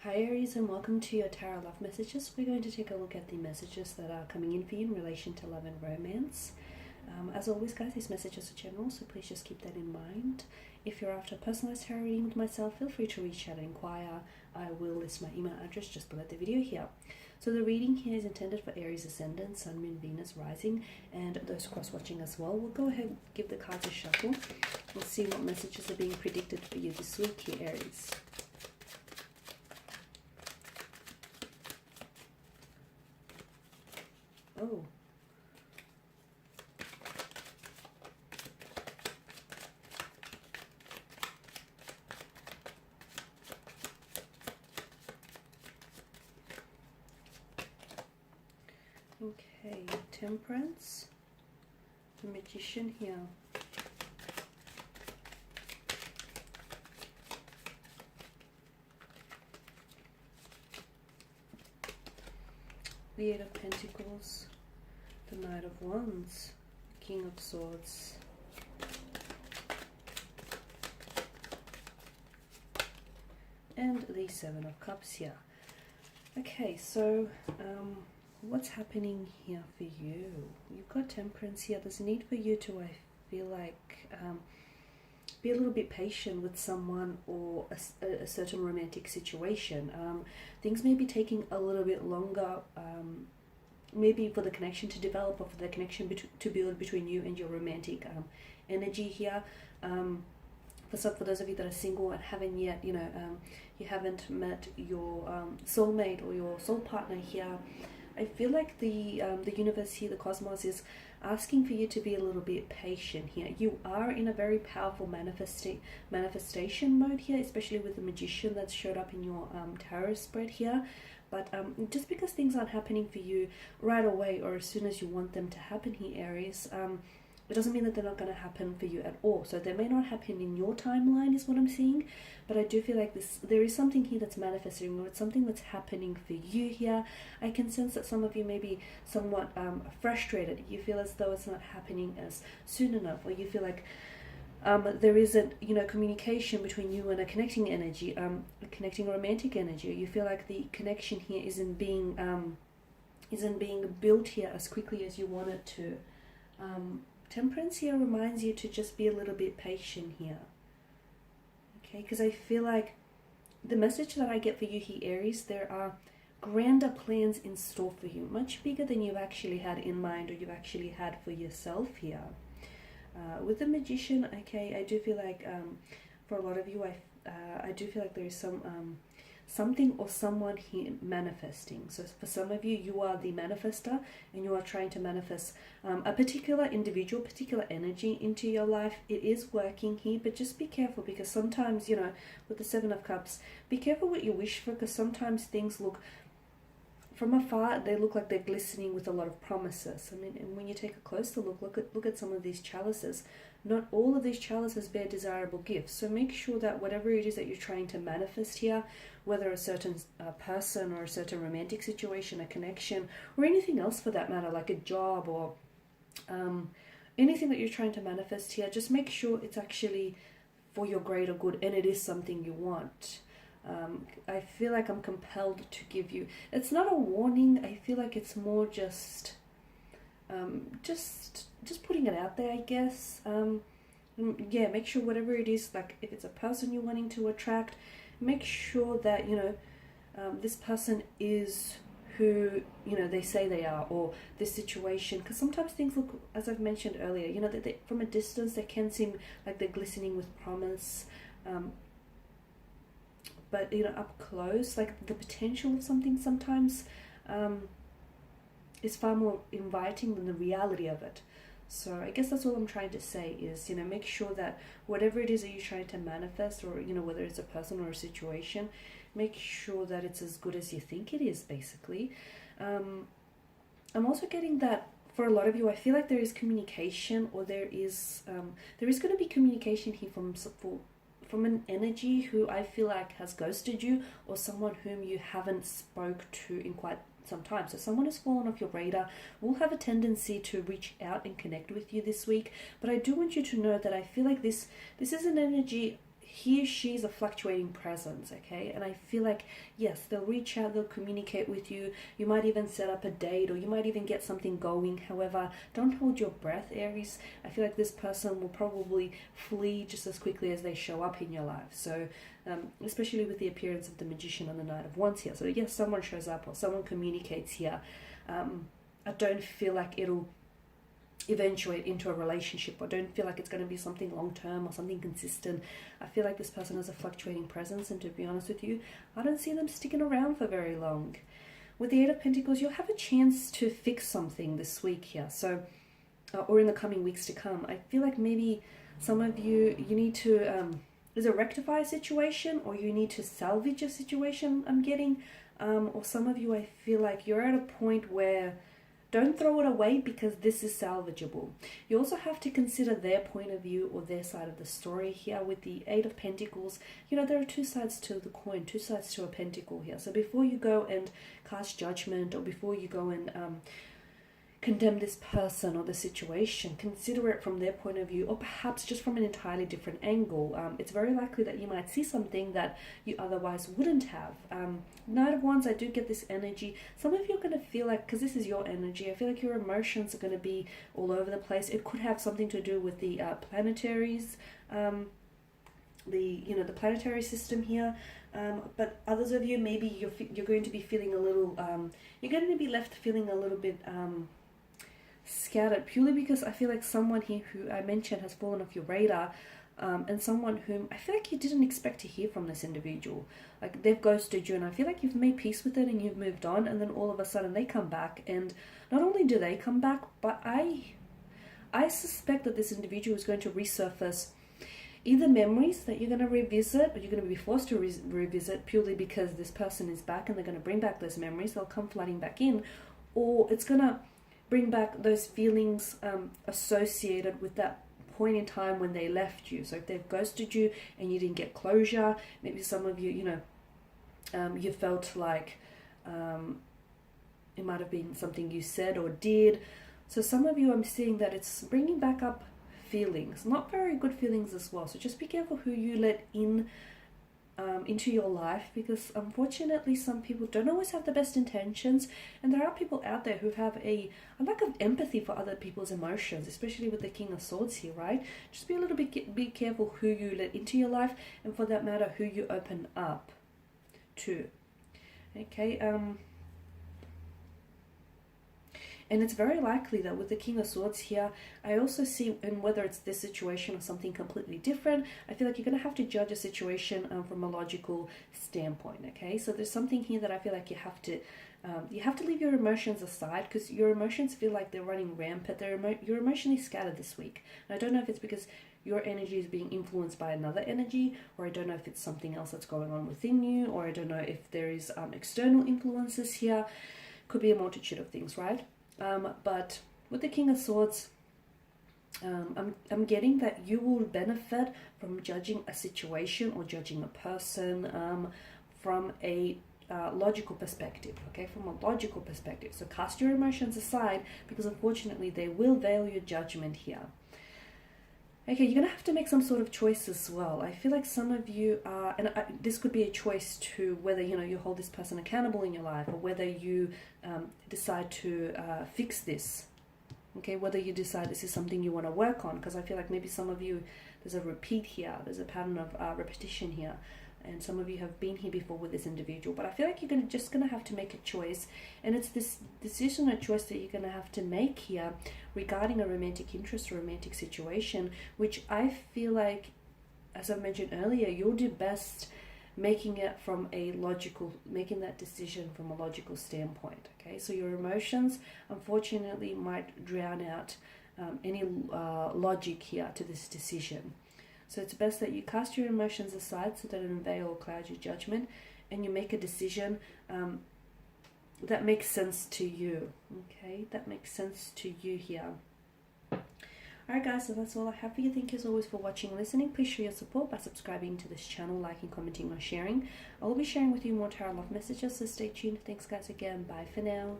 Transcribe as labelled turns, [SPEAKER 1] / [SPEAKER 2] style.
[SPEAKER 1] Hi Aries, and welcome to your Tarot Love Messages. We're going to take a look at the messages that are coming in for you in relation to love and romance. As always guys, these messages are general, so please just keep that in mind. If you're after a personalized tarot reading with myself, feel free to reach out and inquire. I will list my email address just below the video here. So the reading here is intended for Aries Ascendant, Sun, Moon, Venus, Rising, and those cross-watching as well. We'll go ahead and give the cards a shuffle. We'll see what messages are being predicted for you this week here, Aries. Oh. Okay, Temperance, the Magician here. The Eight of Pentacles, the Knight of Wands, King of Swords, and the Seven of Cups here. Okay, so what's happening here for you? You've got Temperance here. There's a need for you to, I feel like, be a little bit patient with someone or a certain romantic situation. Things may be taking a little bit longer, maybe for the connection to develop or for the connection to build between you and your romantic energy here. For those of you that are single and haven't yet, you haven't met your soulmate or your soul partner here, I feel like the universe here, the cosmos, is asking for you to be a little bit patient here. You are in a very powerful manifestation mode here, especially with the Magician that's showed up in your tarot spread here. But just because things aren't happening for you right away or as soon as you want them to happen here, Aries, it doesn't mean that they're not going to happen for you at all. So they may not happen in your timeline is what I'm seeing, but I do feel like there is something here that's manifesting, or it's something that's happening for you here. I can sense that some of you may be somewhat frustrated. You feel as though it's not happening as soon enough, or you feel like there isn't, communication between you and a connecting energy, a connecting romantic energy. You feel like the connection here isn't being built here as quickly as you want it to. Temperance here reminds you to just be a little bit patient here. Okay, because I feel like the message that I get for you here, Aries, there are grander plans in store for you, much bigger than you've actually had in mind or you've actually had for yourself here. With the Magician, okay, I do feel like for a lot of you, I do feel like there is something or someone here manifesting. So for some of you, you are the manifester and you are trying to manifest a particular individual, particular energy into your life. It is working here, but just be careful, because sometimes, with the Seven of Cups, be careful what you wish for, because sometimes things look, from afar, they look like they're glistening with a lot of promises. I mean, and when you take a closer look at some of these chalices, not all of these chalices bear desirable gifts. So make sure that whatever it is that you're trying to manifest here, whether a certain person or a certain romantic situation, a connection, or anything else for that matter, like a job or anything that you're trying to manifest here, just make sure it's actually for your greater good and it is something you want. I feel like I'm compelled to give you, it's not a warning, I feel like it's more just putting it out there, I guess. Yeah, make sure whatever it is, like if it's a person you're wanting to attract, make sure that, this person is who, they say they are, or this situation, because sometimes things look, as I've mentioned earlier, that from a distance they can seem like they're glistening with promise, but up close, like the potential of something sometimes is far more inviting than the reality of it. So I guess that's all I'm trying to say is, make sure that whatever it is that you're trying to manifest, or whether it's a person or a situation, make sure that it's as good as you think it is, basically. I'm also getting that for a lot of you, I feel like there is communication, or there is going to be communication here from an energy who I feel like has ghosted you, or someone whom you haven't spoke to in quite some time. So someone has fallen off your radar, will have a tendency to reach out and connect with you this week. But I do want you to know that I feel like this is an energy he or she is a fluctuating presence, okay? And I feel like, yes, they'll reach out, they'll communicate with you. You might even set up a date, or you might even get something going. However, don't hold your breath, Aries. I feel like this person will probably flee just as quickly as they show up in your life. So, especially with the appearance of the Magician and the Knight of Wands here. So yes, someone shows up or someone communicates here. I don't feel like it'll eventuate into a relationship. I don't feel like it's going to be something long-term or something consistent. I feel like this person has a fluctuating presence, and to be honest with you, I don't see them sticking around for very long. With the Eight of Pentacles, you'll have a chance to fix something this week here, so or in the coming weeks to come. I feel like maybe some of you need to either rectify a situation, or you need to salvage a situation, I'm getting, or some of you, I feel like you're at a point where don't throw it away, because this is salvageable. You also have to consider their point of view or their side of the story here. With the Eight of Pentacles, you know, there are two sides to the coin, two sides to a pentacle here. So before you go and cast judgment, or before you go and condemn this person or the situation, consider it from their point of view, or perhaps just from an entirely different angle. It's very likely that you might see something that you otherwise wouldn't have. Knight of Wands, I do get this energy. Some of you are going to feel like, because this is your energy, I feel like your emotions are going to be all over the place. It could have something to do with the planetaries, the planetary system here. But others of you, maybe you're going to be feeling a little, you're going to be left feeling a little bit scattered, purely because I feel like someone here who I mentioned has fallen off your radar, and someone whom I feel like you didn't expect to hear from this individual. Like, they've ghosted you, and I feel like you've made peace with it and you've moved on, and then all of a sudden they come back, and not only do they come back, but I suspect that this individual is going to resurface either memories that you're going to revisit, or you're going to be forced to revisit purely because this person is back and they're going to bring back those memories. They'll come flooding back in, or it's going to bring back those feelings associated with that point in time when they left you. So if they've ghosted you and you didn't get closure, maybe some of you, you felt like it might have been something you said or did. So some of you, I'm seeing that it's bringing back up feelings, not very good feelings as well. So just be careful who you let in into your life, because unfortunately some people don't always have the best intentions, and there are people out there who have a lack of empathy for other people's emotions, especially with the King of Swords here, right? Just be a little bit be careful who you let into your life, and for that matter, who you open up to. Okay, and it's very likely that with the King of Swords here, I also see, and whether it's this situation or something completely different, I feel like you're going to have to judge a situation from a logical standpoint, okay? So there's something here that I feel like you have to leave your emotions aside, because your emotions feel like they're running rampant. You're emotionally scattered this week. And I don't know if it's because your energy is being influenced by another energy, or I don't know if it's something else that's going on within you, or I don't know if there is external influences here. Could be a multitude of things, right? But with the King of Swords, I'm getting that you will benefit from judging a situation or judging a person from a logical perspective, okay? From a logical perspective. So cast your emotions aside, because unfortunately they will veil your judgment here. Okay, you're going to have to make some sort of choice as well. I feel like some of you are, and this could be a choice to whether, you hold this person accountable in your life, or whether you decide to fix this. Okay, whether you decide this is something you want to work on, because I feel like maybe some of you, there's a repeat here, there's a pattern of repetition here, and some of you have been here before with this individual. But I feel like you're just going to have to make a choice, and it's this decision or choice that you're going to have to make here regarding a romantic interest or romantic situation, which I feel like, as I mentioned earlier, you'll do best making that decision from a logical standpoint. Okay, so your emotions unfortunately might drown out any logic here to this decision. So it's best that you cast your emotions aside so that it doesn't veil or cloud your judgment, and you make a decision that makes sense to you. Okay, that makes sense to you here. Alright guys, so that's all I have for you. Thank you as always for watching and listening. Please show your support by subscribing to this channel, liking, commenting or sharing. I will be sharing with you more tarot love messages, so stay tuned. Thanks guys again. Bye for now.